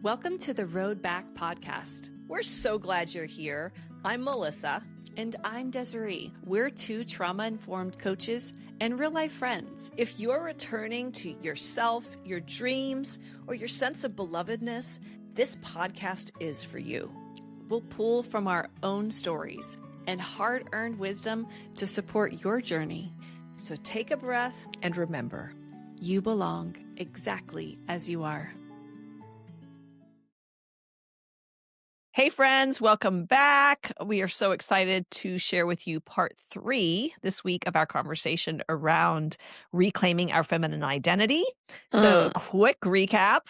Welcome to the Road Back podcast. We're so glad you're here. I'm Melissa. And I'm Desiree. We're two trauma-informed coaches and real-life friends. If you're returning to yourself, your dreams, or your sense of belovedness, this podcast is for you. We'll pull from our own stories and hard-earned wisdom to support your journey. So take a breath and remember, you belong exactly as you are. Hey friends, welcome back. We are so excited to share with you part 3 this week of our conversation around reclaiming our feminine identity. So quick recap.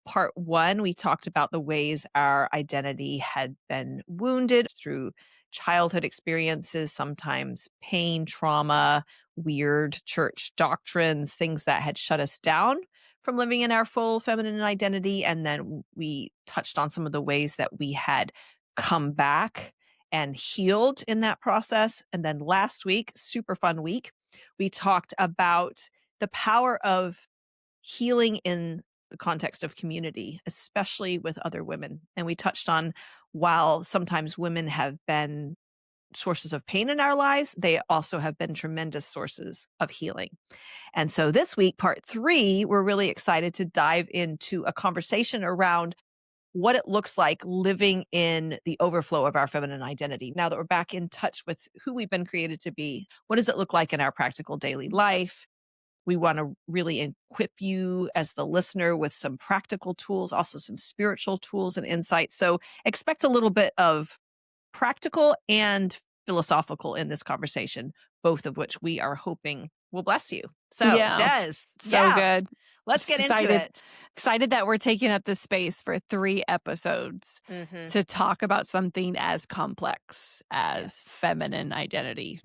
Part 1, we talked about the ways our identity had been wounded through childhood experiences, sometimes pain, trauma, weird church doctrines, things that had shut us down from living in our full feminine identity. And then we touched on some of the ways that we had come back and healed in that process. And then last week, super fun week, we talked about the power of healing in the context of community, especially with other women. And we touched on, while sometimes women have been sources of pain in our lives, they also have been tremendous sources of healing. And so this week, part 3, we're really excited to dive into a conversation around what it looks like living in the overflow of our feminine identity. Now that we're back in touch with who we've been created to be, what does it look like in our practical daily life? We want to really equip you as the listener with some practical tools, also some spiritual tools and insights. So expect a little bit of practical and philosophical in this conversation, both of which we are hoping will bless you. So, Des, Good. Let's get into it. Excited that we're taking up the space for 3 episodes to talk about something as complex as feminine identity.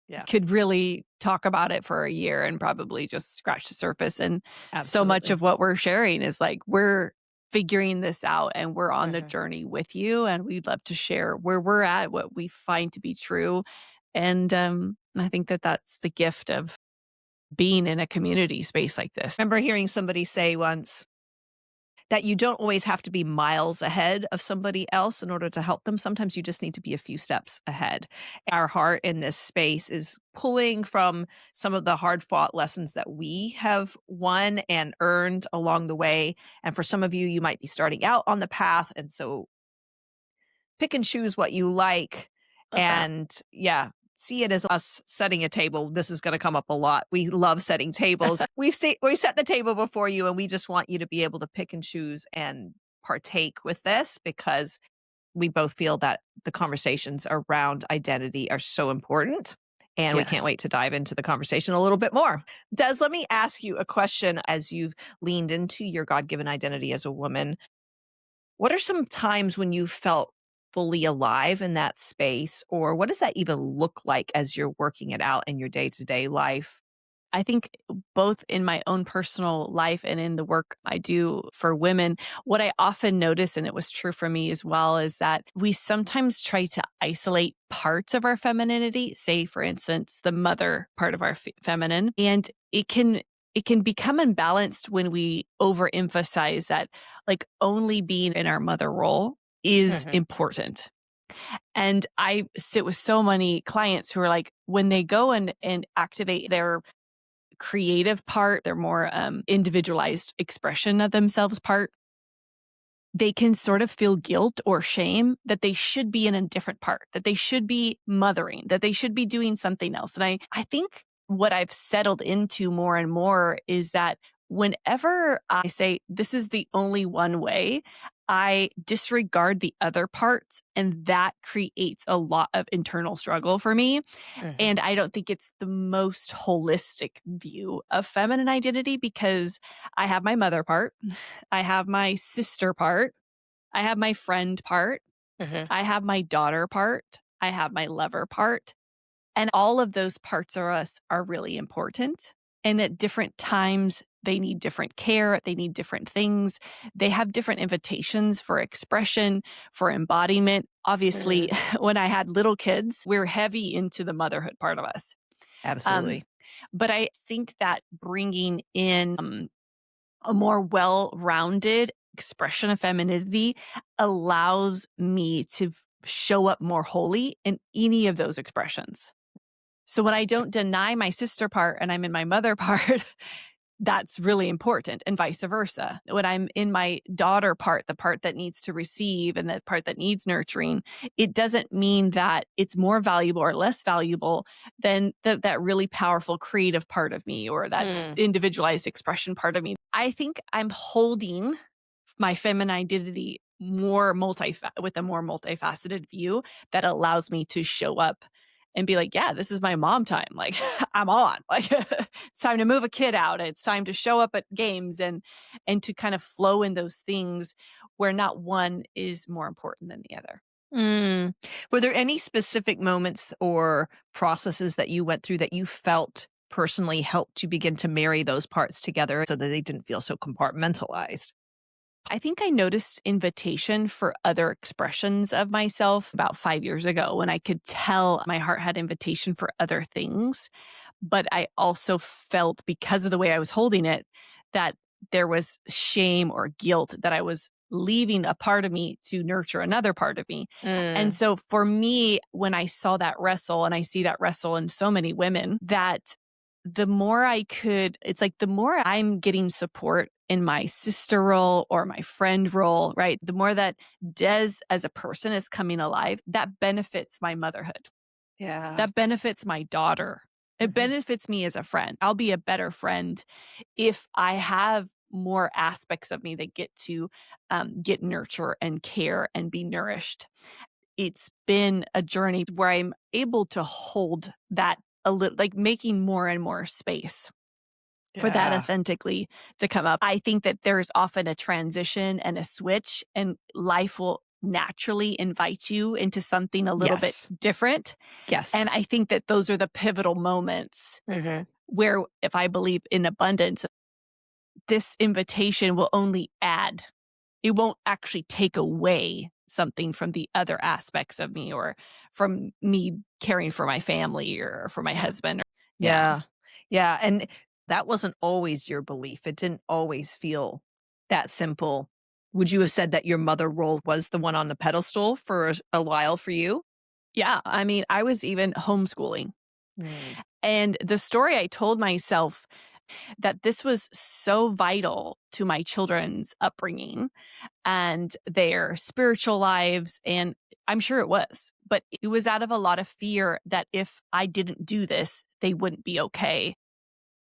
Yeah. Could really talk about it for a year and probably just scratch the surface. And so much of what we're sharing is like, we're figuring this out and we're on the journey with you. And we'd love to share where we're at, what we find to be true. And I think that that's the gift of being in a community space like this. I remember hearing somebody say once that you don't always have to be miles ahead of somebody else in order to help them. Sometimes you just need to be a few steps ahead. Our heart in this space is pulling from some of the hard-fought lessons that we have won and earned along the way. And for some of you, you might be starting out on the path. And so pick and choose what you like. And see it as us setting a table. This is going to come up a lot. We love setting tables. We set the table before you, and we just want you to be able to pick and choose and partake with this, because we both feel that the conversations around identity are so important. And we can't wait to dive into the conversation a little bit more. Des, let me ask you a question as you've leaned into your God-given identity as a woman. What are some times when you felt fully alive in that space? Or what does that even look like as you're working it out in your day-to-day life? I think both in my own personal life and in the work I do for women, what I often notice, and it was true for me as well, is that we sometimes try to isolate parts of our femininity, say, for instance, the mother part of our feminine, and it can become imbalanced when we overemphasize that, like, only being in our mother role is important. And I sit with so many clients who are like, when they go and activate their creative part, their more individualized expression of themselves part, they can sort of feel guilt or shame that they should be in a different part, that they should be mothering, that they should be doing something else. And I think what I've settled into more and more is that whenever I say this is the only one way, I disregard the other parts, and that creates a lot of internal struggle for me. And I don't think it's the most holistic view of feminine identity, because I have my mother part, I have my sister part, I have my friend part, I have my daughter part, I have my lover part. And all of those parts of us are really important. And at different times, they need different care. They need different things. They have different invitations for expression, for embodiment. Obviously, when I had little kids, we're heavy into the motherhood part of us. Absolutely. But I think that bringing in a more well-rounded expression of femininity allows me to show up more wholly in any of those expressions. So when I don't deny my sister part and I'm in my mother part, that's really important, and vice versa. When I'm in my daughter part, the part that needs to receive and the part that needs nurturing, it doesn't mean that it's more valuable or less valuable than that really powerful creative part of me or that Mm. individualized expression part of me. I think I'm holding my feminine identity with a more multifaceted view that allows me to show up and be like, yeah, this is my mom time. Like I'm on. Like it's time to move a kid out. It's time to show up at games and to kind of flow in those things where not one is more important than the other. Mm. Were there any specific moments or processes that you went through that you felt personally helped you begin to marry those parts together so that they didn't feel so compartmentalized? I think I noticed invitation for other expressions of myself about 5 years ago when I could tell my heart had invitation for other things. But I also felt, because of the way I was holding it, that there was shame or guilt that I was leaving a part of me to nurture another part of me. And Mm. so for me, when I saw that wrestle, and I see that wrestle in so many women, that the more I could, it's like the more I'm getting support in my sister role or my friend role, right? The more that Des as a person is coming alive, that benefits my motherhood. Yeah. That benefits my daughter. It Mhm. benefits me as a friend. I'll be a better friend if I have more aspects of me that get to get nurture and care and be nourished. It's been a journey where I'm able to hold that a little, like making more and more space for that Yeah. authentically to come up. I think that there's often a transition and a switch, and life will naturally invite you into something a little bit Yes. different. Yes. And I think that those are the pivotal moments Mhm. where, if I believe in abundance, this invitation will only add. It won't actually take away something from the other aspects of me or from me caring for my family or for my husband. Yeah. Yeah. Yeah, and that wasn't always your belief. It didn't always feel that simple. Would you have said that your mother role was the one on the pedestal for a while for you? Yeah. I mean, I was even homeschooling. Mm. And the story I told myself that this was so vital to my children's upbringing and their spiritual lives. And I'm sure it was, but it was out of a lot of fear that if I didn't do this, they wouldn't be okay.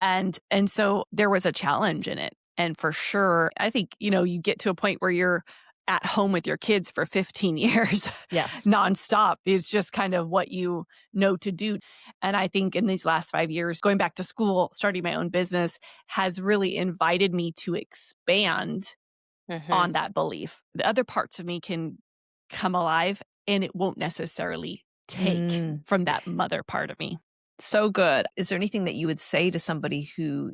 And so there was a challenge in it. And for sure, I think, you get to a point where you're at home with your kids for 15 years Yes. nonstop is just kind of what you know to do. And I think in these last 5 years, going back to school, starting my own business has really invited me to expand on Mhm. that belief. The other parts of me can come alive, and it won't necessarily take Mm. from that mother part of me. So good. Is there anything that you would say to somebody who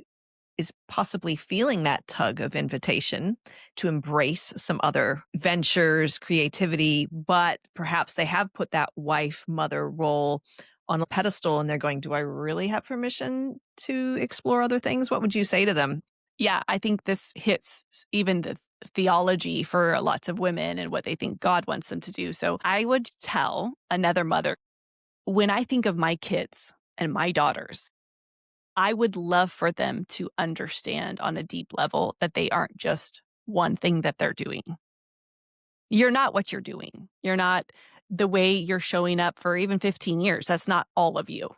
is possibly feeling that tug of invitation to embrace some other ventures, creativity, but perhaps they have put that wife, mother role on a pedestal and they're going, do I really have permission to explore other things? What would you say to them? Yeah, I think this hits even the theology for lots of women and what they think God wants them to do. So I would tell another mother, when I think of my kids and my daughters, I would love for them to understand on a deep level that they aren't just one thing that they're doing. You're not what you're doing. You're not the way you're showing up for even 15 years. That's not all of you.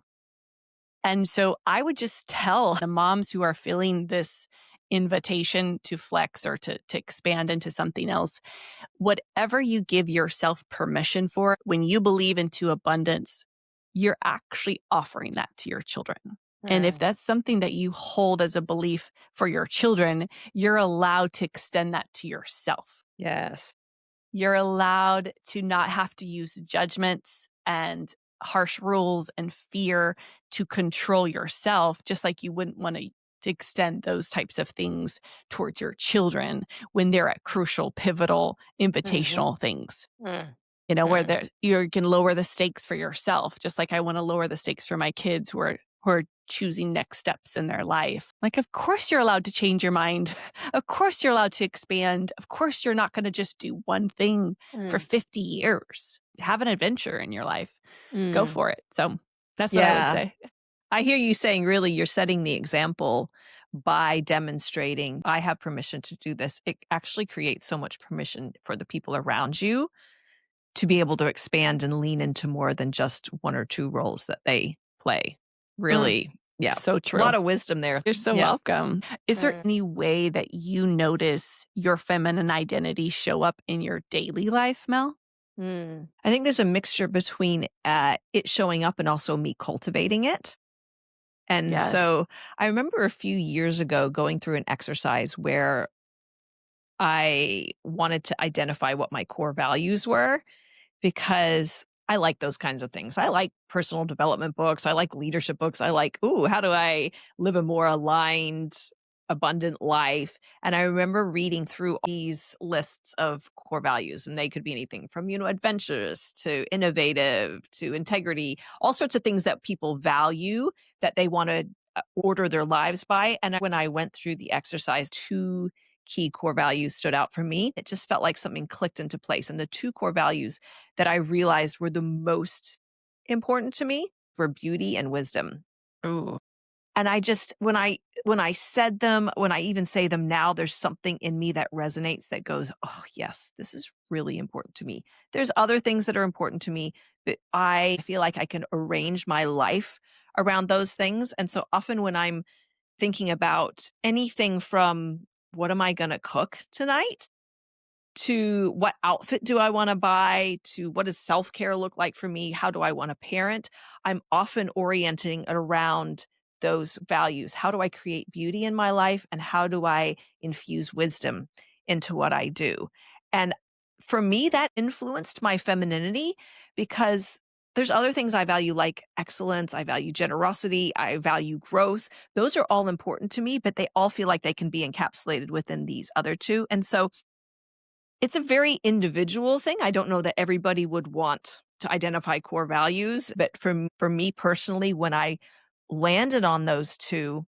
And so I would just tell the moms who are feeling this invitation to flex or to expand into something else, whatever you give yourself permission for, when you believe into abundance, you're actually offering that to your children. And if Mm. that's something that you hold as a belief for your children, you're allowed to extend that to yourself. Yes. You're allowed to not have to use judgments and harsh rules and fear to control yourself, just like you wouldn't want to extend those types of things towards your children when they're at crucial, pivotal, Mhm. invitational things. Mm. Where Mm. you can lower the stakes for yourself, just like I want to lower the stakes for my kids who are who are choosing next steps in their life. Like, of course, you're allowed to change your mind. Of course, you're allowed to expand. Of course, you're not going to just do one thing for Mm. 50 years. Have an adventure in your life. Go Mm. for it. So that's what I would Yeah. say. I hear you saying really you're setting the example by demonstrating, I have permission to do this. It actually creates so much permission for the people around you to be able to expand and lean into more than just one or two roles that they play. Mm, Really, yeah. so A lot true. of wisdom there. You're so Yeah. welcome. Is there Mm. any way that you notice your feminine identity show up in your daily life, Mel? I think there's a mixture between it showing up and also me cultivating it. And Yes. so I remember a few years ago going through an exercise where I wanted to identify what my core values were because I like those kinds of things. I like personal development books. I like leadership books. I like, ooh, how do I live a more aligned, abundant life? And I remember reading through these lists of core values, and they could be anything from, adventurous to innovative to integrity, all sorts of things that people value that they want to order their lives by. And when I went through the exercise, two key core values stood out for me. It just felt like something clicked into place. And the two core values that I realized were the most important to me were beauty and wisdom. Ooh. And I just when I said them, when I even say them now, there's something in me that resonates that goes, "Oh, yes, this is really important to me." There's other things that are important to me, but I feel like I can arrange my life around those things. And so often when I'm thinking about anything from what am I going to cook tonight to what outfit do I want to buy, to what does self care look like for me? How do I want to parent? I'm often orienting it around those values. How do I create beauty in my life? And how do I infuse wisdom into what I do? And for me, that influenced my femininity because there's other things I value, like excellence. I value generosity. I value growth. Those are all important to me, but they all feel like they can be encapsulated within these other two. And so it's a very individual thing. I don't know that everybody would want to identify core values, but for me personally, when I landed on those two,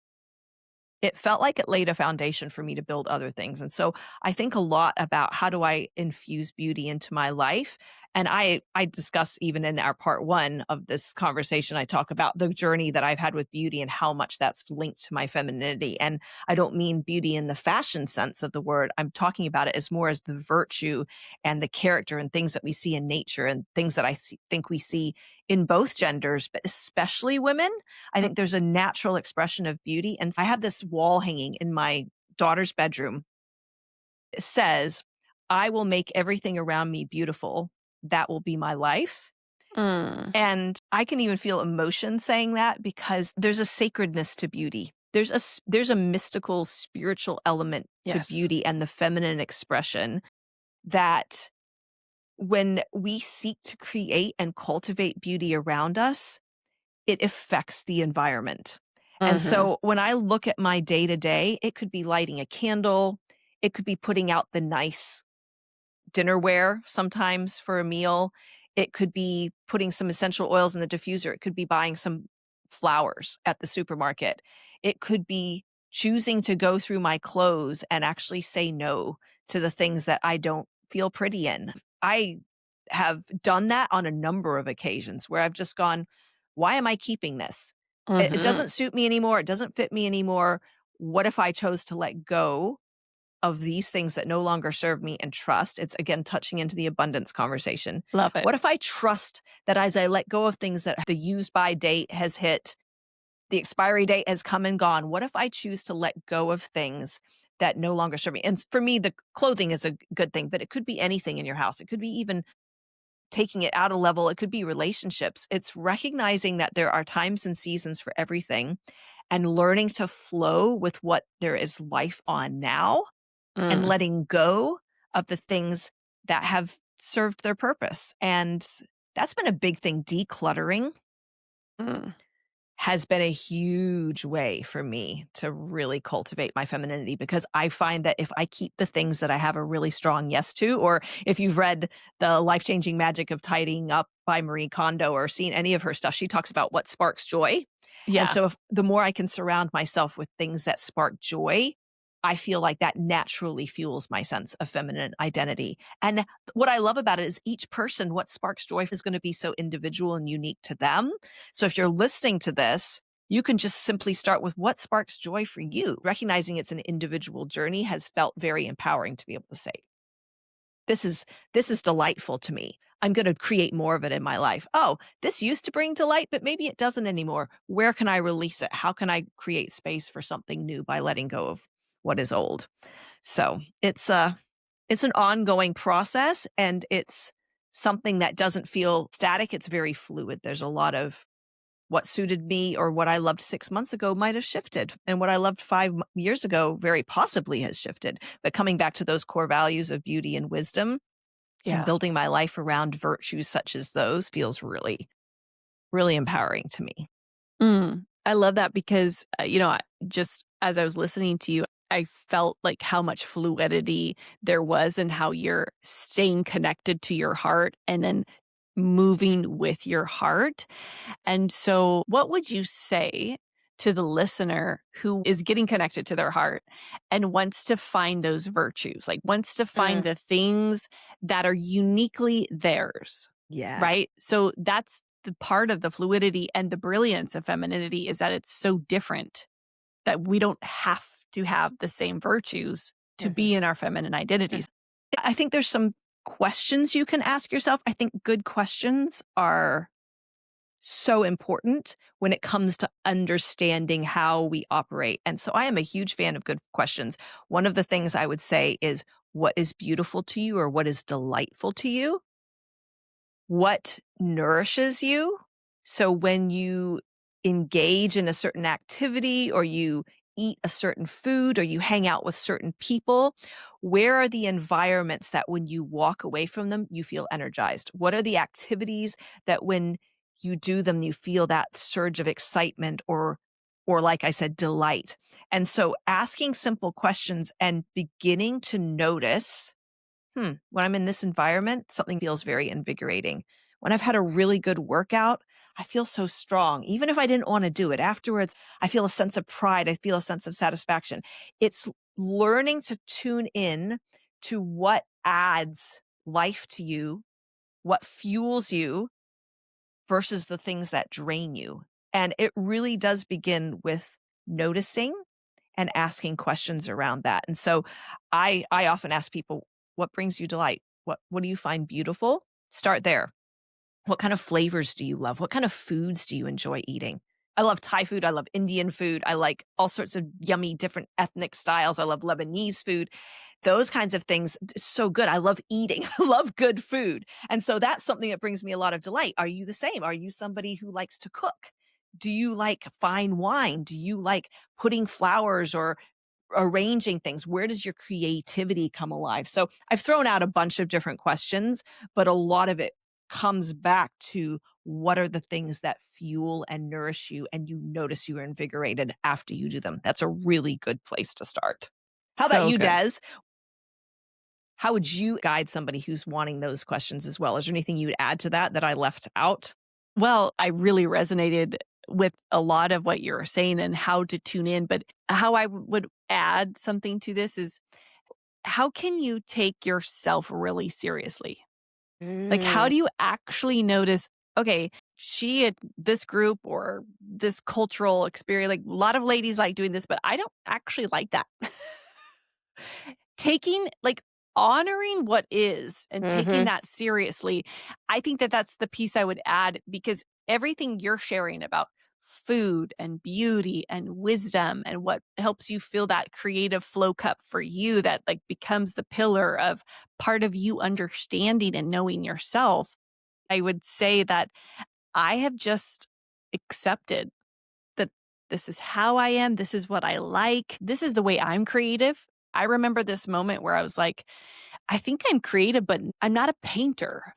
it felt like it laid a foundation for me to build other things. And so I think a lot about how do I infuse beauty into my life? And I discuss even in our part one of this conversation, I talk about the journey that I've had with beauty and how much that's linked to my femininity. And I don't mean beauty in the fashion sense of the word. I'm talking about it as more as the virtue and the character and things that we see in nature and things that think we see in both genders, but especially women. I think there's a natural expression of beauty. And I have this wall hanging in my daughter's bedroom. It says, I will make everything around me beautiful. That will be my life. Mm, And I can even feel emotion saying that because there's a sacredness to beauty. There's a mystical, spiritual element to yes. beauty and the feminine expression that when we seek to create and cultivate beauty around us, it affects the environment. And Mhm. so when I look at my day to day, it could be lighting a candle, it could be putting out the nice dinnerware sometimes for a meal, it could be putting some essential oils in the diffuser, it could be buying some flowers at the supermarket, it could be choosing to go through my clothes and actually say no to the things that I don't feel pretty in. I have done that on a number of occasions where I've just gone, why am I keeping this? It Mhm. doesn't suit me anymore. It doesn't fit me anymore. What if I chose to let go of these things that no longer serve me and trust? It's again touching into the abundance conversation. Love it. What if I trust that as I let go of things that the use by date has hit, the expiry date has come and gone? What if I choose to let go of things that no longer serve me? And for me, the clothing is a good thing, but it could be anything in your house. It could be even taking it out a level. It could be relationships. It's recognizing that there are times and seasons for everything and learning to flow with what there is life on now and Mm, letting go of the things that have served their purpose. And that's been a big thing. Decluttering mm. has been a huge way for me to really cultivate my femininity because I find that if I keep the things that I have a really strong yes to, or if you've read The Life-Changing Magic of Tidying Up by Marie Kondo or seen any of her stuff, she talks about what sparks joy. And Yeah. so if the more I can surround myself with things that spark joy, I feel like that naturally fuels my sense of feminine identity. And what I love about it is each person, what sparks joy is going to be so individual and unique to them. So if you're listening to this, you can just simply start with what sparks joy for you. Recognizing it's an individual journey has felt very empowering to be able to say, this is this is delightful to me. I'm going to create more of it in my life. Oh, this used to bring delight, but maybe it doesn't anymore. Where can I release it? How can I create space for something new by letting go of what is old? So, it's an ongoing process, and it's something that doesn't feel static. It's very fluid. There's a lot of what suited me or what I loved 6 months ago might have shifted, and what I loved 5 years ago very possibly has shifted. But coming back to those core values of beauty and wisdom and Yeah. building my life around virtues such as those feels really, really empowering to me. I love that because, just as I was listening to you, I felt like how much fluidity there was and how you're staying connected to your heart and then moving with your heart. And so, what would you say to the listener who is getting connected to their heart and wants to find those virtues, like wants to find Mm, the things that are uniquely theirs? yeah. Right? So that's the part of the fluidity and the brilliance of femininity is that it's so different that we don't have to have the same virtues to Mhm. be in our feminine Mm. identities. I think there's some questions you can ask yourself. I think good questions are so important when it comes to understanding how we operate. And so I am a huge fan of good questions. One of the things I would say is, what is beautiful to you or what is delightful to you? What nourishes you? So when you engage in a certain activity or you eat a certain food or you hang out with certain people, where are the environments that when you walk away from them, you feel energized? What are the activities that when you do them, you feel that surge of excitement or like I said, delight? And so asking simple questions and beginning to notice when I'm in this environment, something feels very invigorating. When I've had a really good workout, I feel so strong. Even if I didn't want to do it afterwards, I feel a sense of pride. I feel a sense of satisfaction. It's learning to tune in to what adds life to you, what fuels you versus the things that drain you. And it really does begin with noticing and asking questions around that. And so I often ask people, what brings you delight? What do you find beautiful? Start there. What kind of flavors do you love? What kind of foods do you enjoy eating? I love Thai food. I love Indian food. I like all sorts of yummy different ethnic styles. I love Lebanese food. Those kinds of things. It's so good. I love eating. I love good food. And so that's something that brings me a lot of delight. Are you the same? Are you somebody who likes to cook? Do you like fine wine? Do you like putting flowers or arranging things? Where does your creativity come alive? So I've thrown out a bunch of different questions, but a lot of it comes back to what are the things that fuel and nourish you and you notice you are invigorated after you do them. That's a really good place to start. How about So you, good. Des? How would you guide somebody who's wanting those questions as well? Is there anything you would add to that that I left out? Well, I really resonated with a lot of what you're saying and how to tune in. But how I would add something to this is how can you take yourself really seriously? Like, how Mm, do you actually notice, okay, she at this group or this cultural experience, like a lot of ladies like doing this, but I don't actually like that. Taking like honoring what is and taking mhm, that seriously, I think that that's the piece I would add because everything you're sharing about food and beauty and wisdom and what helps you feel that creative flow cup for you that like becomes the pillar of part of you understanding and knowing yourself. I would say that I have just accepted that this is how I am. This is what I like. This is the way I'm creative. I remember this moment where I was like, I think I'm creative, but I'm not a painter.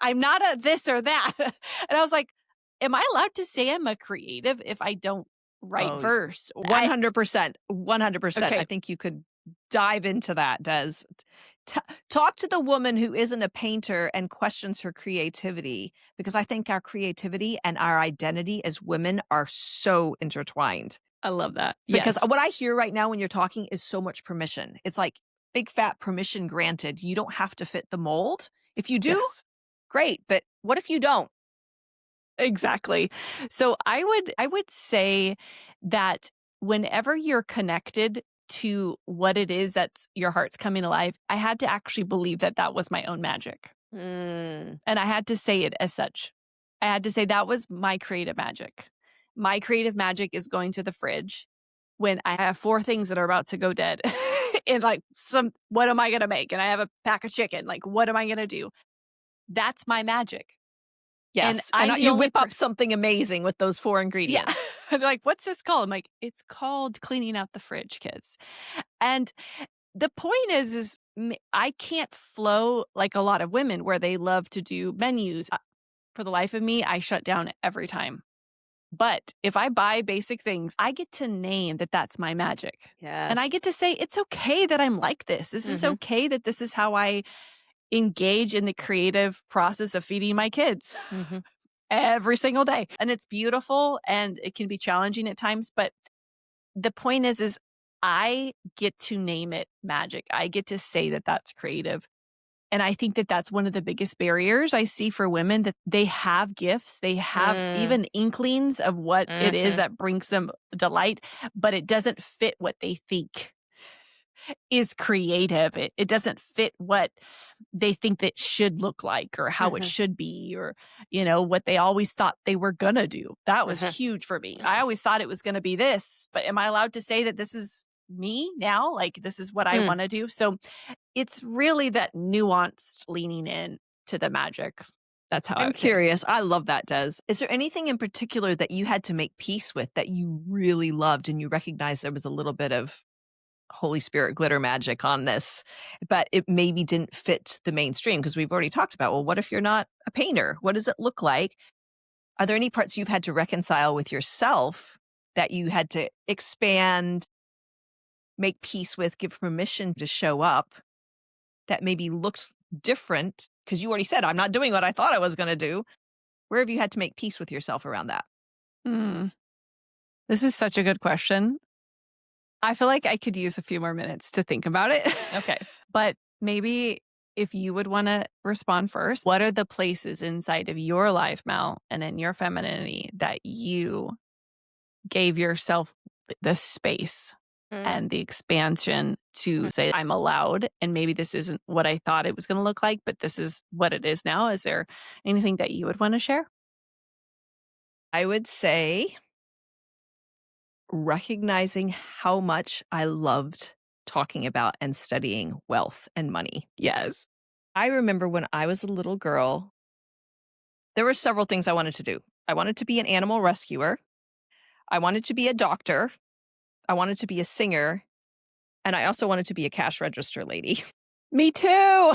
I'm not a this or that. And I was like, am I allowed to say I'm a creative if I don't write oh, verse? I 100%. 100%. I okay. think you could dive into that, Des. Talk to the woman who isn't a painter and questions her creativity, because I think our creativity and our identity as women are so intertwined. I love that. Because Yes. what I hear right now when you're talking is so much permission. It's like big fat permission granted. You don't have to fit the mold. If you do, Yes. great. But what if you don't? Exactly. So I would say that whenever you're connected to what it is that's your heart's coming alive, I had to actually believe that that was my own magic. Mm. And I had to say it as such. I had to say that was my creative magic. My creative magic is going to the fridge when I have 4 things that are about to go dead. And like what am I going to make? And I have a pack of chicken. Like what am I going to do? That's my magic. And Yes. And I'm the you only whip up something amazing with those 4 Yeah. ingredients. They're like, "What's this called?" I'm like, "It's called cleaning out the fridge, kids." And the point is I can't flow like a lot of women where they love to do menus. For the life of me, I shut down every time. But if I buy basic things, I get to name that that's my magic. And I Yes. get to say, it's okay that I'm like this. This is Mhm. okay that this is how I engage in the creative process of feeding my kids Mhm. every single day. And it's beautiful and it can be challenging at times, but the point is I get to name it magic. I get to say that that's creative. And I think that that's one of the biggest barriers I see for women, that they have gifts, they have Mm. even inklings of what it is Mhm. that brings them delight, but it doesn't fit what they think is creative. It doesn't fit what they think that should look like or how it Mhm. should be or, what they always thought they were gonna do. That was Mhm. huge for me. I always thought it was gonna be this, but am I allowed to say that this is me now? Like, this is what I Mm. wanna do? So it's really that nuanced leaning in to the magic. That's how I I'm would say. curious. I love that, Des. Is there anything in particular that you had to make peace with that you really loved and you recognized there was a little bit of Holy Spirit glitter magic on this, but it maybe didn't fit the mainstream? Because we've already talked about, well, what if you're not a painter? What does it look like? Are there any parts you've had to reconcile with yourself that you had to expand, make peace with, give permission to show up that maybe looks different? Because you already said, I'm not doing what I thought I was going to do. Where have you had to make peace with yourself around that? Mm, this is such a good question. I feel like I could use a few more minutes to think about it. Okay. But maybe if you would wanna respond first, what are the places inside of your life, Mel, and in your femininity that you gave yourself the space Mm. and the expansion to say, "I'm allowed, and maybe this isn't what I thought it was gonna look like, but this is what it is now." Is there anything that you would wanna share? I would say recognizing how much I loved talking about and studying wealth and money. Yes. I remember when I was a little girl, there were several things I wanted to do. I wanted to be an animal rescuer. I wanted to be a doctor. I wanted to be a singer. And I also wanted to be a cash register lady. Me too.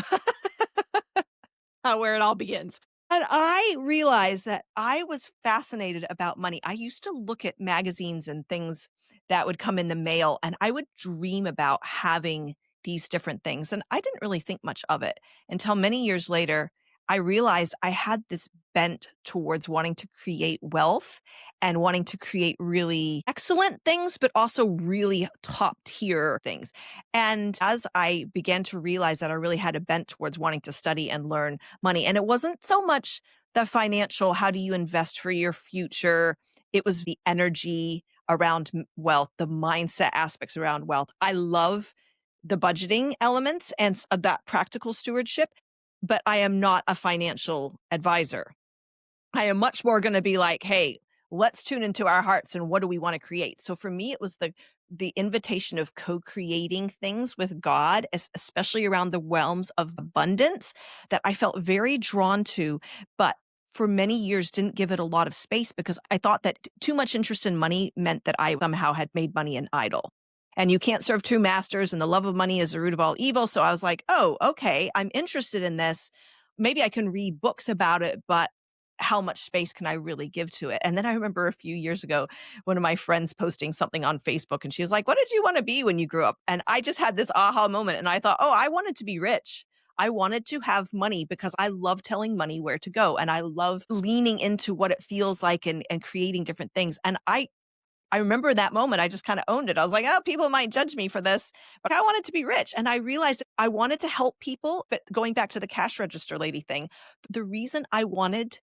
Where it all begins. And I realized that I was fascinated about money. I used to look at magazines and things that would come in the mail, and I would dream about having these different things. And I didn't really think much of it until many years later. I realized I had this bent towards wanting to create wealth and wanting to create really excellent things, but also really top tier things. And as I began to realize that I really had a bent towards wanting to study and learn money. And it wasn't so much the financial, how do you invest for your future? It was the energy around wealth, the mindset aspects around wealth. I love the budgeting elements and that practical stewardship, but I am not a financial advisor. I am much more going to be like, hey, let's tune into our hearts and what do we want to create. So for me, it was the invitation of co-creating things with God, especially around the realms of abundance, that I felt very drawn to, but for many years didn't give it a lot of space because I thought that too much interest in money meant that I somehow had made money an idol. And you can't serve two masters, and the love of money is the root of all evil. So I was like, oh, okay, I'm interested in this. Maybe I can read books about it, but how much space can I really give to it? And then I remember a few years ago, one of my friends posting something on Facebook and she was like, "What did you want to be when you grew up?" And I just had this aha moment and I thought, "Oh, I wanted to be rich." I wanted to have money because I love telling money where to go and I love leaning into what it feels like and creating different things. And I remember that moment, I just kind of owned it. I was like, "Oh, people might judge me for this, but I wanted to be rich." And I realized I wanted to help people. But going back to the cash register lady thing, the reason I wanted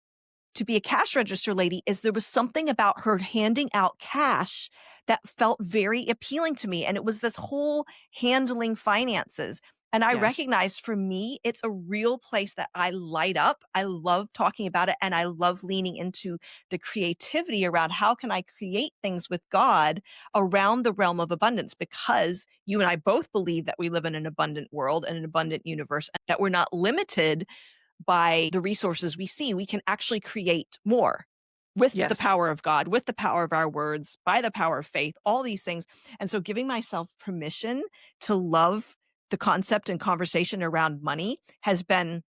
to be a cash register lady is there was something about her handing out cash that felt very appealing to me. And it was this whole handling finances. And I Yes. recognized for me, it's a real place that I light up. I love talking about it and I love leaning into the creativity around how can I create things with God around the realm of abundance because you and I both believe that we live in an abundant world and an abundant universe, and that we're not limited by the resources we see. We can actually create more with the Yes. power of God, with the power of our words, by the power of faith, all these things. And so giving myself permission to love the concept and conversation around money has been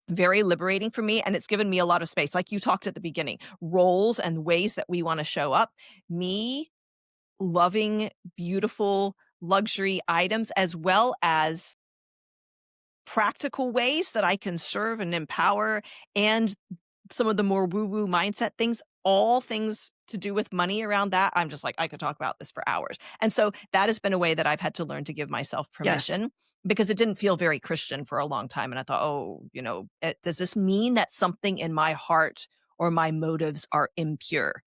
very liberating for me. And it's given me a lot of space. Like you talked at the beginning, roles and ways that we want to show up. Me loving beautiful luxury items as well as practical ways that I can serve and empower, and some of the more woo-woo mindset things, all things to do with money around that. I'm just like, I could talk about this for hours. And so that has been a way that I've had to learn to give myself Yes. permission because it didn't feel very Christian for a long time. And I thought, oh, does this mean that something in my heart or my motives are impure?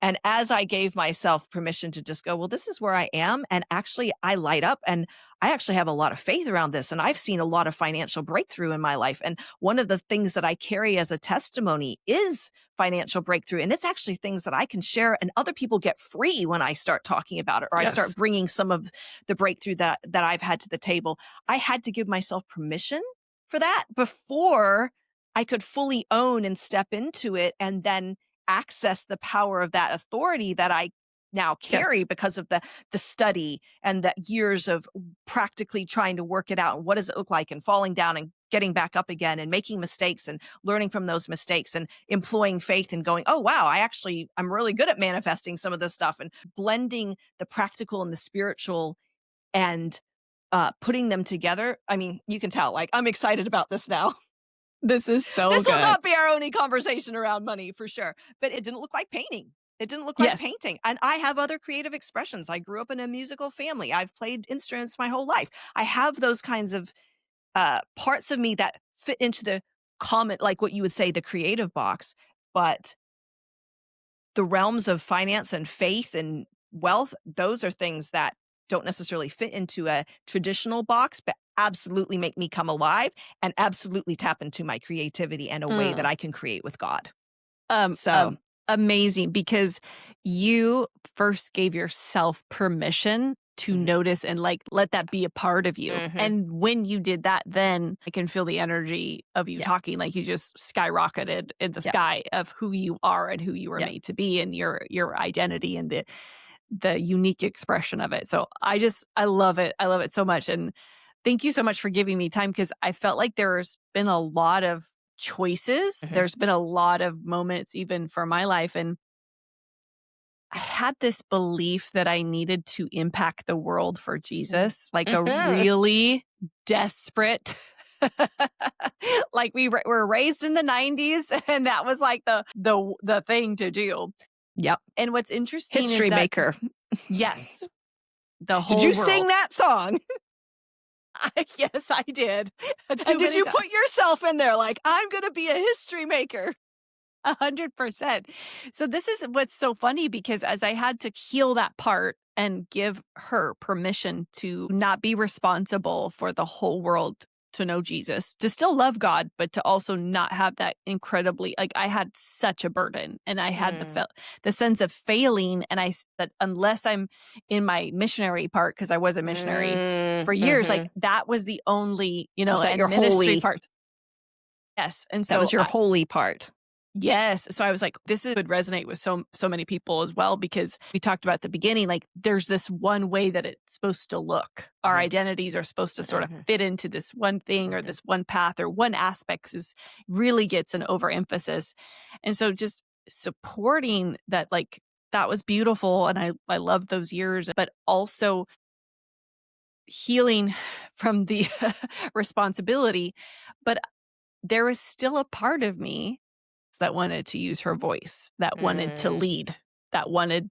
And as I gave myself permission to just go, well, this is where I am. And actually, I light up and I actually have a lot of faith around this. And I've seen a lot of financial breakthrough in my life. And one of the things that I carry as a testimony is financial breakthrough. And it's actually things that I can share and other people get free when I start talking about it or I start Yes. bringing some of the breakthrough that I've had to the table. I had to give myself permission for that before I could fully own and step into it and then access the power of that authority that I now Yes. carry because of the study and the years of practically trying to work it out and what does it look like and falling down and getting back up again and making mistakes and learning from those mistakes and employing faith and going, oh wow, I'm really good at manifesting some of this stuff and blending the practical and the spiritual and putting them together. I mean, you can tell, like, I'm excited about this now. This is so This will good. not be our only conversation around money for sure, but it didn't look like painting. It didn't look like Yes. painting. And I have other creative expressions. I grew up in a musical family. I've played instruments my whole life. I have those kinds of parts of me that fit into the common, like what you would say, the creative box. But the realms of finance and faith and wealth, those are things that don't necessarily fit into a traditional box, but absolutely make me come alive and absolutely tap into my creativity and a way that Mm. I can create with God. Um, So, um, Amazing because you first gave yourself permission to mhm, notice and like let that be a part of you. mhm, And when you did that, then I can feel the energy of you yeah, talking like you just skyrocketed in the yeah, sky of who you are and who you were yeah. made to be and your identity and the unique expression of it. So I love it. I love it so much. And thank you so much for giving me time because I felt like there's been a lot of choices. Mhm, There's been a lot of moments even for my life. And I had this belief that I needed to impact the world for mhm, Jesus, like a mhm. really desperate like were raised in the 90s and that was like the thing to do. Yep. And what's interesting is History that maker. yes, the Did whole you sing world. that song? Yes, I did. And Too did many you put times. yourself in there like, I'm going to be a history maker? 100%. So this is what's so funny because as I had to heal that part and give her permission to not be responsible for the whole world to know Jesus, to still love God, but to also not have that incredibly like I had such a burden and I had Mm, the sense of failing and that unless I'm in my missionary part because I was a missionary for years like mhm. that was the only, Was that your and ministry holy parts. Yes. And that so was your holy part? Yes. So I was like, would resonate with so many people as well, because we talked about at the beginning, like there's this one way that it's supposed to look. Our Mhm, identities are supposed to sort of mhm, fit into this one thing or mhm, this one path or one aspect is really gets an overemphasis. And so just supporting that, like that was beautiful. And I loved those years, but also healing from the responsibility. But there was still a part of me that wanted to use her voice, that wanted to mm, lead, that wanted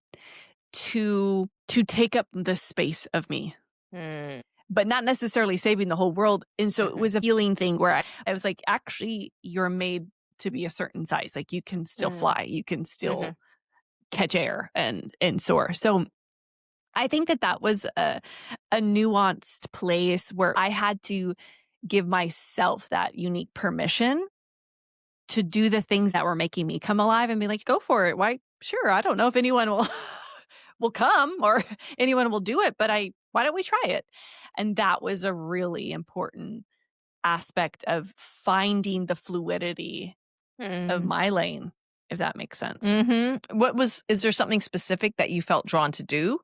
to take up the space of me, mm, but not necessarily saving the whole world. And so it mhm, was a healing thing where I was like, actually, you're made to be a certain size. Like you can still mm, fly, you can mhm, still catch air and soar. So I think that that was a nuanced place where I had to give myself that unique permission to do the things that were making me come alive and be like, "Go for it. Why? Sure. I don't know if anyone will will come or anyone will do it, but I why don't we try it?" And that was a really important aspect of finding the fluidity of mm. my lane, if that makes sense. Is there something specific that you felt drawn to do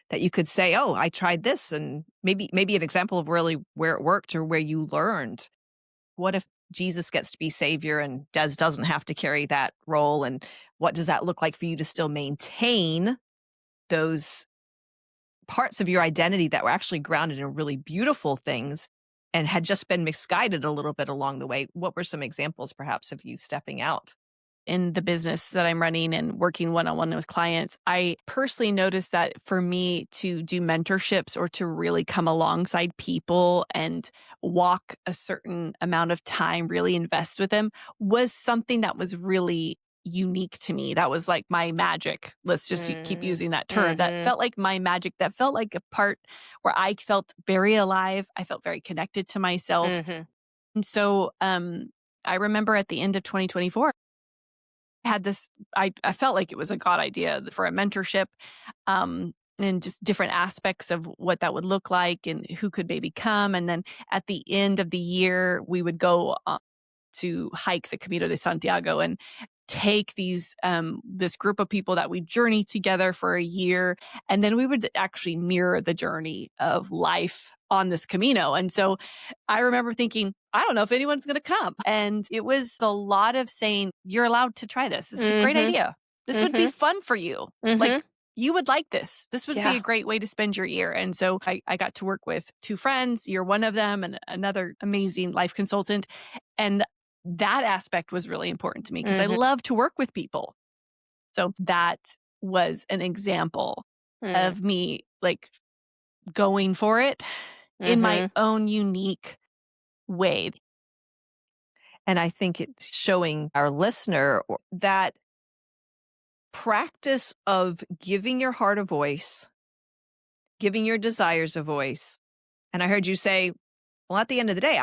that you could say, "Oh, I tried this," and maybe an example of really where it worked or where you learned? What if Jesus gets to be savior and Des doesn't have to carry that role, and what does that look like for you to still maintain those parts of your identity that were actually grounded in really beautiful things and had just been misguided a little bit along the way? What were some examples perhaps of you stepping out? In the business that I'm running and working one on one with clients, I personally noticed that for me to do mentorships or to really come alongside people and walk a certain amount of time, really invest with them, was something that was really unique to me. That was like my magic. Let's just keep Mm, using that term. That mhm, felt like my magic. That felt like a part where I felt very alive. I felt very connected to myself. mhm, And so I remember at the end of 2024, had this I felt like it was a God idea for a mentorship, and just different aspects of what that would look like and who could maybe come. And then at the end of the year, we would go to hike the Camino de Santiago and take this group of people that we journey together for a year, and then we would actually mirror the journey of life on this Camino. And so I remember thinking, I don't know if anyone's going to come. And it was a lot of saying, you're allowed to try this. This is a great mhm, idea. This would be mhm, fun for you. mhm. Like, you would like this. This would be Yeah. a great way to spend your year. And so I got to work with two friends. You're one of them, and another amazing life consultant. And that aspect was really important to me because I Mhm, love to work with people. So that was an example mm, of me like going for it in my mhm. own unique way. And I think it's showing our listener that practice of giving your heart a voice, giving your desires a voice. And I heard you say, well, at the end of the day,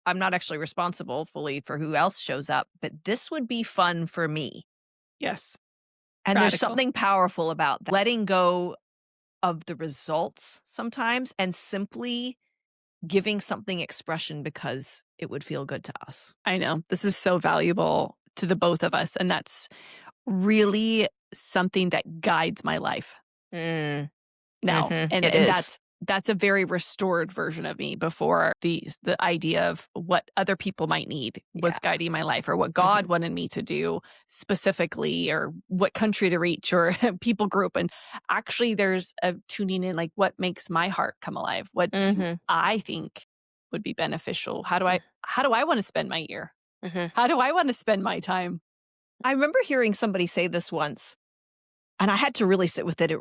I'm not actually responsible fully for who else shows up, but this would be fun for me. Yes. And there's Radical. something powerful about that. Letting go of the results sometimes and simply giving something expression because it would feel good to us. I know. This is so valuable to the both of us, and that's really something that guides my life Mm, now. And it and is. that's a very restored version of me. Before, the idea of what other people might need was Yeah. guiding my life, or what God Mhm, wanted me to do specifically, or what country to reach, or people group. And actually there's a tuning in, like, what makes my heart come alive? What do mhm, I think would be beneficial? mm, How do I want to spend my year? mhm. How do I want to spend my time? I remember hearing somebody say this once, and I had to really sit with it.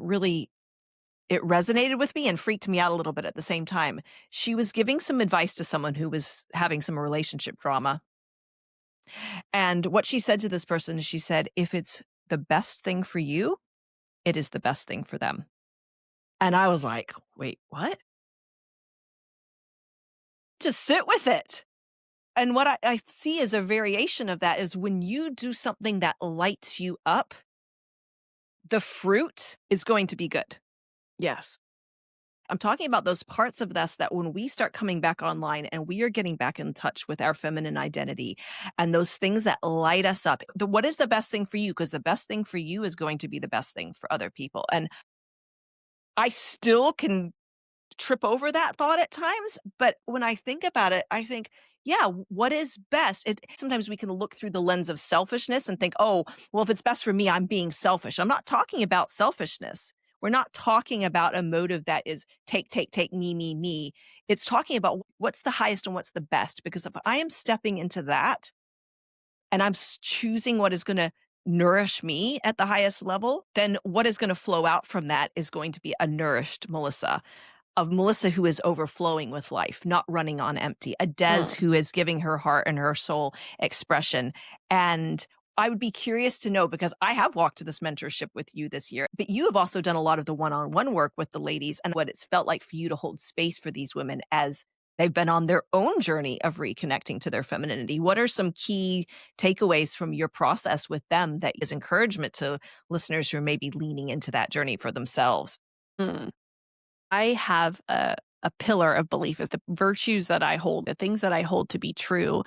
It resonated with me and freaked me out a little bit at the same time. She was giving some advice to someone who was having some relationship drama. And what she said to this person is she said, "If it's the best thing for you, it is the best thing for them." And I was like, "Wait, what?" Just sit with it. And what I see as a variation of that is when you do something that lights you up, the fruit is going to be good. Yes. I'm talking about those parts of us that when we start coming back online and we are getting back in touch with our feminine identity and those things that light us up, what is the best thing for you? Because the best thing for you is going to be the best thing for other people. And I still can trip over that thought at times, but when I think about it, I think, yeah, what is best? Sometimes we can look through the lens of selfishness and think, oh, well, if it's best for me, I'm being selfish. I'm not talking about selfishness. We're not talking about a motive that is take, me. It's talking about what's the highest and what's the best. Because if I am stepping into that and I'm choosing what is going to nourish me at the highest level, then what is going to flow out from that is going to be a nourished Melissa, of Melissa who is overflowing with life, not running on empty, a Dez who is giving her heart and her soul expression. And I would be curious to know, because I have walked to this mentorship with you this year, but you have also done a lot of the one-on-one work with the ladies and what it's felt like for you to hold space for these women as they've been on their own journey of reconnecting to their femininity. What are some key takeaways from your process with them that is encouragement to listeners who are maybe leaning into that journey for themselves? Mm. I have a pillar of belief is the virtues that I hold, the things that I hold to be true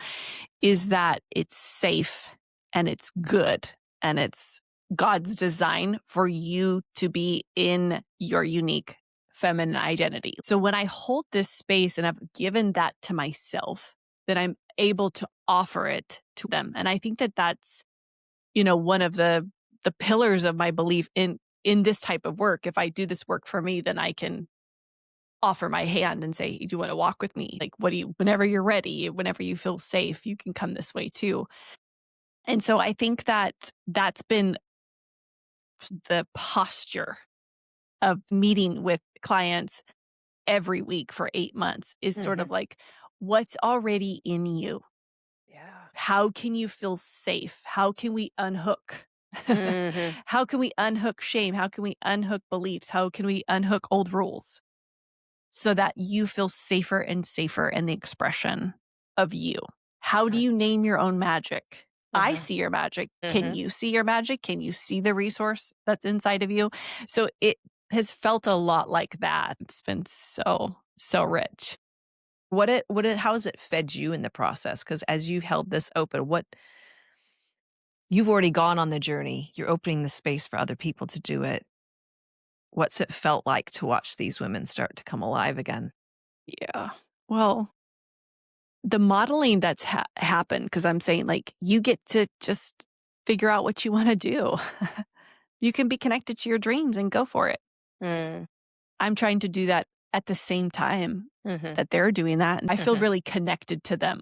is that it's safe and it's good and it's God's design for you to be in your unique feminine identity. So when I hold this space and I've given that to myself, then I'm able to offer it to them. And I think that that's, one of the pillars of my belief in this type of work. If I do this work for me, then I can offer my hand and say, do you want to walk with me? Like, whenever you're ready, whenever you feel safe, you can come this way too. And so I think that that's been the posture of meeting with clients every week for 8 months is sort of like, what's already in you? Yeah. How can you feel safe? How can we unhook? How can we unhook shame? How can we unhook beliefs? How can we unhook old rules? So that you feel safer and safer in the expression of you. How do you name your own magic? I see your magic. Can you see your magic? Can you see the resource that's inside of you? So it has felt a lot like that. It's been so rich. How has it fed you in the process? Because as you held this open, you've already gone on the journey. You're opening the space for other people to do it. What's it felt like to watch these women start to come alive again? Yeah. Well, the modeling that's happened, because I'm saying like you get to just figure out what you want to do. You can be connected to your dreams and go for it. Mm. I'm trying to do that at the same time Mhm. that they're doing that. And I feel Mhm. really connected to them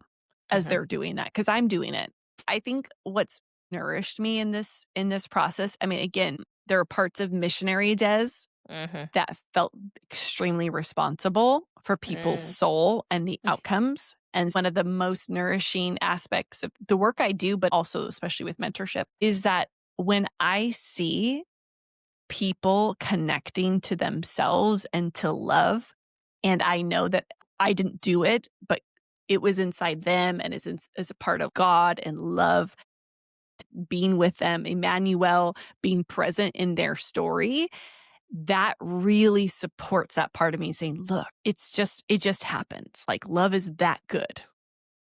as Mhm. they're doing that because I'm doing it. I think what's nourished me in this process, I mean, again, there are parts of missionary Des Mhm. that felt extremely responsible for people's Mm. soul and the outcomes. And one of the most nourishing aspects of the work I do, but also especially with mentorship, is that when I see people connecting to themselves and to love, and I know that I didn't do it, but it was inside them and is a part of God and love, being with them, Emmanuel, being present in their story, that really supports that part of me saying, look, it just happened. Like love is that good.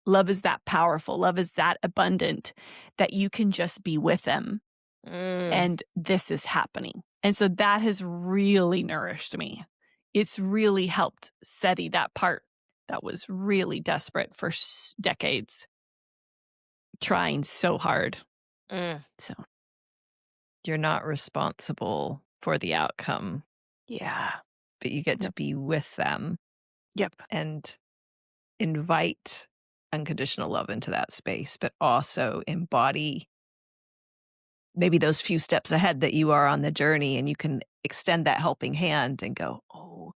Love is that powerful. Love is that abundant that you can just be with them. Mm. And this is happening. And so that has really nourished me. It's really helped steady that part that was really desperate for decades, trying so hard. Mm. So, You're not responsible for the outcome, yeah. but you get to Yep. be with them Yep. and invite unconditional love into that space, but also embody maybe those few steps ahead that you are on the journey, and you can extend that helping hand and go, oh,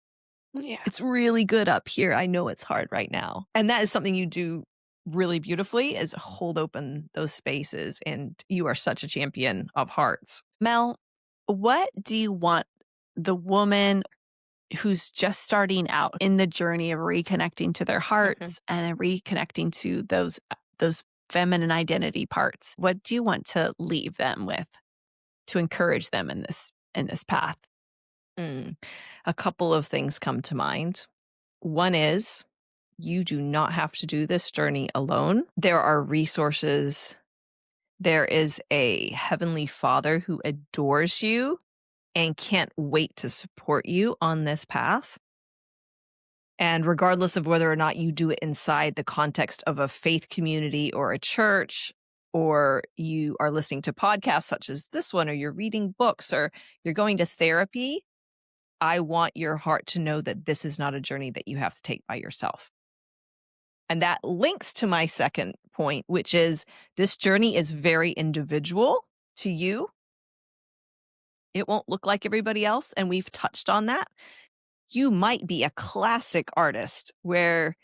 Yeah. it's really good up here. I know it's hard right now. And that is something you do really beautifully, is hold open those spaces. And you are such a champion of hearts. Mel, what do you want the woman who's just starting out in the journey of reconnecting to their Mhm. hearts and reconnecting to those feminine identity parts? What do you want to leave them with to encourage them in this path? Mm. A couple of things come to mind. One is you do not have to do this journey alone. There are resources. There is a heavenly Father who adores you and can't wait to support you on this path. And regardless of whether or not you do it inside the context of a faith community or a church, or you are listening to podcasts such as this one, or you're reading books, or you're going to therapy, I want your heart to know that this is not a journey that you have to take by yourself. And that links to my second point, which is this journey is very individual to you. It won't look like everybody else. And we've touched on that. You might be a classic artist where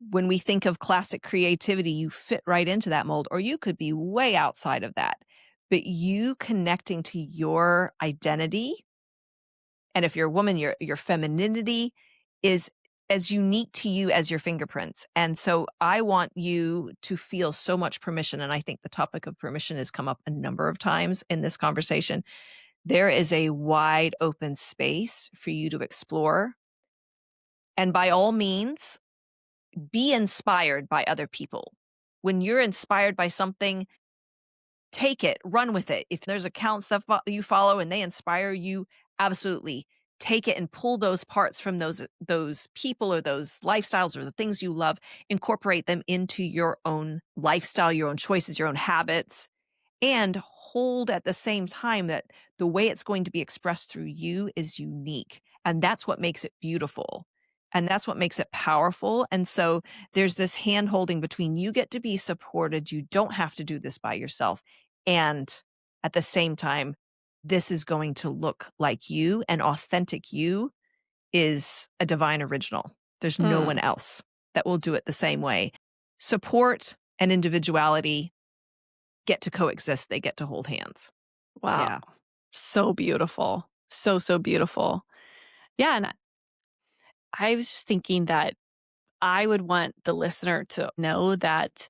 when we think of classic creativity, you fit right into that mold, or you could be way outside of that. But you connecting to your identity, and if you're a woman, your femininity is as unique to you as your fingerprints. And so I want you to feel so much permission. And I think the topic of permission has come up a number of times in this conversation. There is a wide open space for you to explore. And by all means, be inspired by other people. When you're inspired by something, take it, run with it. If there's accounts that you follow and they inspire you, absolutely take it and pull those parts from those people or those lifestyles or the things you love, incorporate them into your own lifestyle, your own choices, your own habits, and hold at the same time that the way it's going to be expressed through you is unique. And that's what makes it beautiful. And that's what makes it powerful. And so there's this hand holding between you get to be supported. You don't have to do this by yourself. And at the same time, this is going to look like you, and authentic you is a divine original. There's no one Mm, else that will do it the same way. Support and individuality get to coexist. They get to hold hands. wow. Yeah. So beautiful. So, so beautiful. Yeah. And I was just thinking that I would want the listener to know that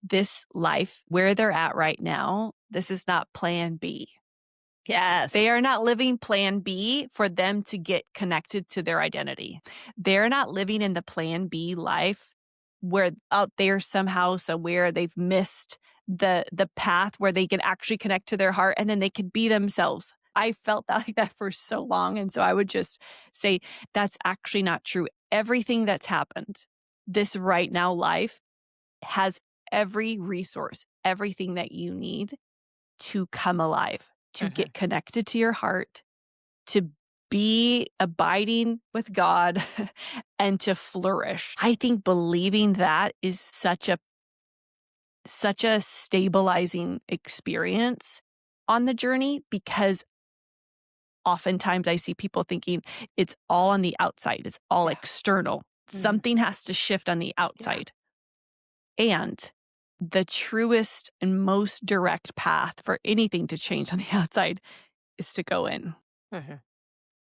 this life, where they're at right now, this is not plan B. Yes. They are not living plan B for them to get connected to their identity. They're not living in the plan B life where out there somehow, somewhere they've missed the path where they can actually connect to their heart and then they can be themselves. I felt that like that for so long. And so I would just say that's actually not true. Everything that's happened, this right now life has every resource, everything that you need to come alive, to Mhm. get connected to your heart, to be abiding with God and to flourish. I think believing that is such a stabilizing experience on the journey because oftentimes I see people thinking it's all on the outside, it's all Yeah. external. Mhm. Something has to shift on the Yeah. outside. And the truest and most direct path for anything to change on the outside is to go in. Mhm.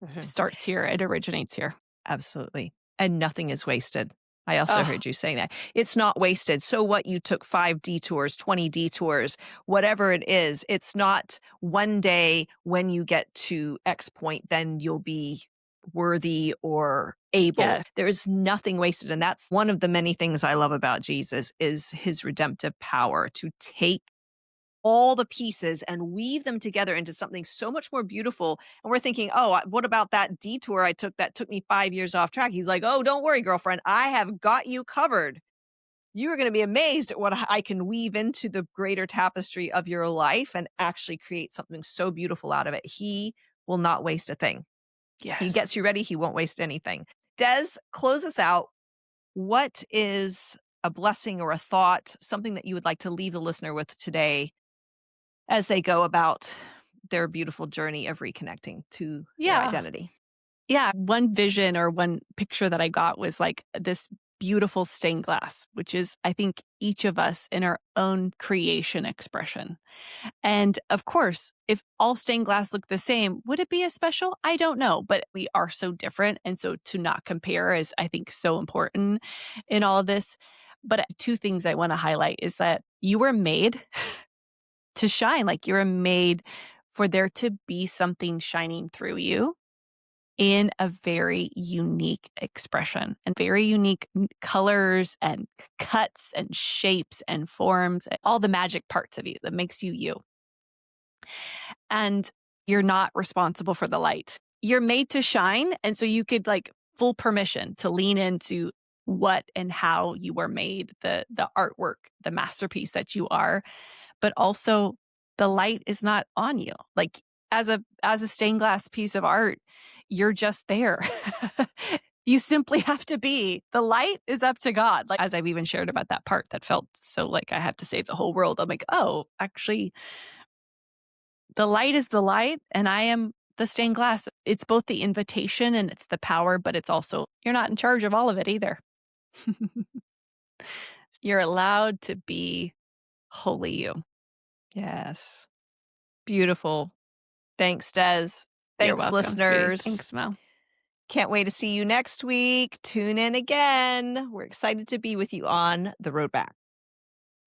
It Mhm. starts here, it originates here. Absolutely. And nothing is wasted. I also Oh, heard you saying that. It's not wasted. So what, you took 5 detours, 20 detours, whatever it is, it's not one day when you get to X point, then you'll be worthy or able. yeah. There is nothing wasted. And that's one of the many things I love about Jesus is his redemptive power to take all the pieces and weave them together into something so much more beautiful. And we're thinking, oh, what about that detour I took that took me 5 years off track? He's like, oh, don't worry, girlfriend. I have got you covered. You are going to be amazed at what I can weave into the greater tapestry of your life and actually create something so beautiful out of it. He will not waste a thing. He Yes. gets you ready. He won't waste anything. Des, close us out. What is a blessing or a thought, something that you would like to leave the listener with today as they go about their beautiful journey of reconnecting to their Yeah. identity? Yeah. One vision or one picture that I got was like this beautiful stained glass, which is, I think, each of us in our own creation expression. And of course, if all stained glass looked the same, would it be as special? I don't know, but we are so different. And so to not compare is, I think, so important in all of this. But two things I want to highlight is that you were made to shine, like you were made for there to be something shining through you. in a very unique expression and very unique colors and cuts and shapes and forms, all the magic parts of you that makes you you. And you're not responsible for the light. You're made to shine. And so you could like full permission to lean into what and how you were made, the artwork, the masterpiece that you are. But also the light is not on you. Like as a stained glass piece of art, you're just there. You simply have to be. The light is up to God. Like as I've even shared about that part that felt so like I have to save the whole world. I'm like, oh, actually, the light is the light, and I am the stained glass. It's both the invitation and it's the power, but it's also, you're not in charge of all of it either. You're allowed to be wholly you. Yes. Beautiful. Thanks, Des. You're Thanks, welcome, sweetie. listeners. Thanks, Mel. Can't wait to see you next week. Tune in again. We're excited to be with you on the road back.